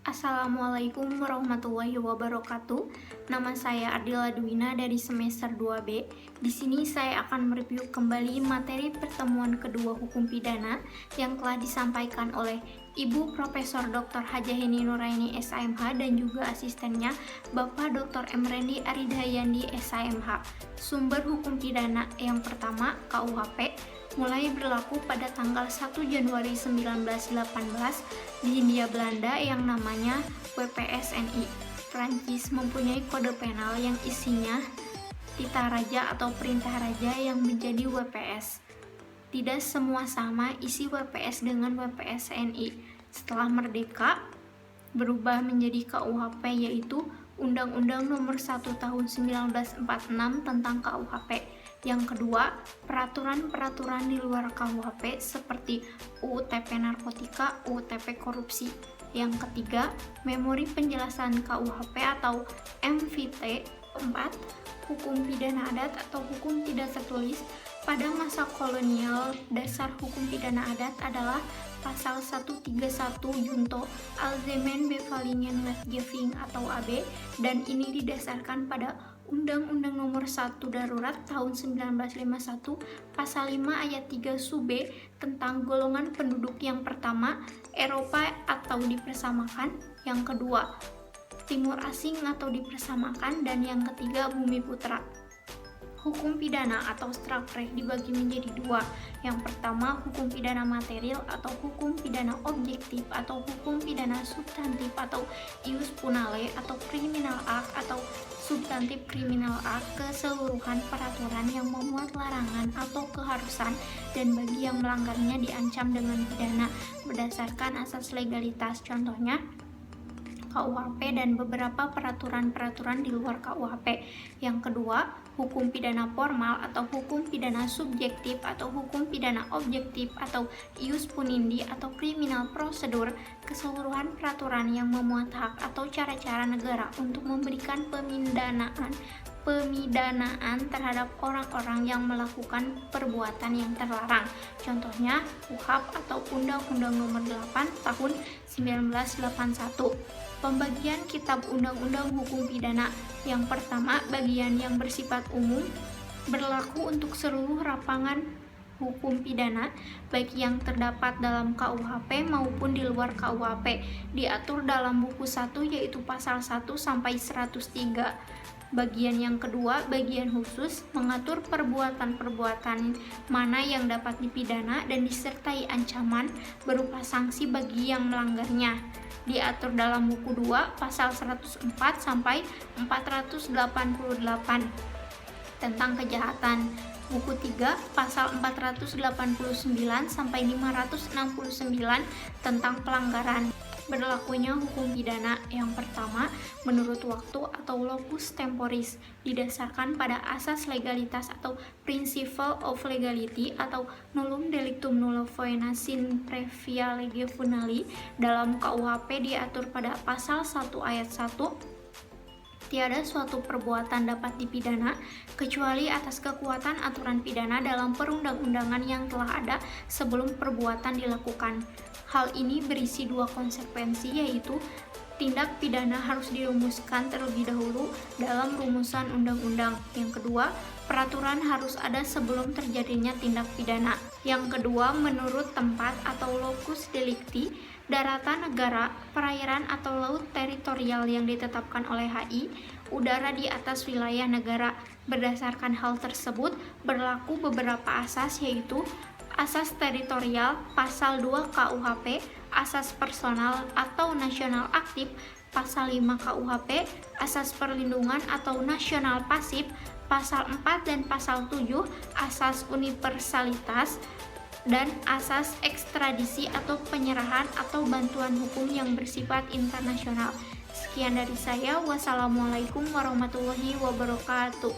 Assalamualaikum warahmatullahi wabarakatuh. Nama saya Ardila Dwina dari semester 2B. Di sini saya akan mereview kembali materi pertemuan kedua hukum pidana yang telah disampaikan oleh Ibu Profesor Dr. Hajah Heni Nuraini SAMH dan juga asistennya Bapak Dr. Emrendi Aridayandi SAMH. Sumber hukum pidana yang pertama KUHP mulai berlaku pada tanggal 1 Januari 1918 di Hindia Belanda yang namanya WPSNI. Prancis mempunyai kode penal yang isinya titah raja atau perintah raja yang menjadi WPS. Tidak semua sama isi WPS dengan WPSNI. Setelah merdeka, berubah menjadi KUHP yaitu Undang-Undang Nomor 1 Tahun 1946 tentang KUHP. Yang kedua, peraturan-peraturan di luar KUHP seperti UU TP Narkotika, UU TP Korupsi. Yang ketiga, Memori Penjelasan KUHP atau MVT. Keempat, hukum pidana adat atau hukum tidak tertulis. Pada masa kolonial, dasar hukum pidana adat adalah Pasal 131 Junto Algemeene Bevallingen Wetgeving atau AB, dan ini didasarkan pada Undang-Undang Nomor 1 Darurat tahun 1951 Pasal 5 Ayat 3 Sub B tentang golongan penduduk. Yang pertama, Eropa atau dipersamakan, yang kedua, Timur Asing atau dipersamakan, dan yang ketiga, Bumi Putra. Hukum pidana atau struktur dibagi menjadi dua. Yang pertama, hukum pidana material atau hukum pidana objektif atau hukum pidana substantif atau ius punale atau criminal act atau substantif criminal act, keseluruhan peraturan yang memuat larangan atau keharusan dan bagi yang melanggarnya diancam dengan pidana berdasarkan asas legalitas, contohnya KUHP dan beberapa peraturan-peraturan di luar KUHP. Yang kedua, hukum pidana formal atau hukum pidana subjektif atau hukum pidana objektif atau ius punindi atau criminal prosedur, keseluruhan peraturan yang memuat hak atau cara-cara negara untuk memberikan pemidanaan terhadap orang-orang yang melakukan perbuatan yang terlarang. Contohnya KUHP atau Undang-Undang Nomor 8 Tahun 1981. Pembagian Kitab Undang-Undang Hukum Pidana. Yang pertama, bagian yang bersifat umum berlaku untuk seluruh rapangan hukum pidana, baik yang terdapat dalam KUHP maupun di luar KUHP. Diatur dalam buku 1 yaitu pasal 1 sampai 103. Bagian yang kedua, bagian khusus, mengatur perbuatan-perbuatan mana yang dapat dipidana dan disertai ancaman berupa sanksi bagi yang melanggarnya. Diatur dalam buku 2 pasal 104 sampai 488 tentang kejahatan. Buku 3 pasal 489 sampai 569 tentang pelanggaran. Berlakunya hukum pidana yang pertama menurut waktu atau locus temporis didasarkan pada asas legalitas atau principle of legality atau nullum delictum nulla poena sine previa lege funali. Dalam KUHP diatur pada pasal 1 ayat 1, tiada suatu perbuatan dapat dipidana kecuali atas kekuatan aturan pidana dalam perundang-undangan yang telah ada sebelum perbuatan dilakukan. Hal ini berisi dua konsekuensi, yaitu tindak pidana harus dirumuskan terlebih dahulu dalam rumusan undang-undang. Yang kedua, peraturan harus ada sebelum terjadinya tindak pidana. Yang kedua, menurut tempat atau locus delicti, daratan negara, perairan atau laut teritorial yang ditetapkan oleh HI, udara di atas wilayah negara. Berdasarkan hal tersebut, berlaku beberapa asas, yaitu asas teritorial, pasal 2 KUHP, asas personal atau nasional aktif, pasal 5 KUHP, asas perlindungan atau nasional pasif, pasal 4 dan pasal 7, asas universalitas, dan asas ekstradisi atau penyerahan atau bantuan hukum yang bersifat internasional. Sekian dari saya. Wassalamualaikum warahmatullahi wabarakatuh.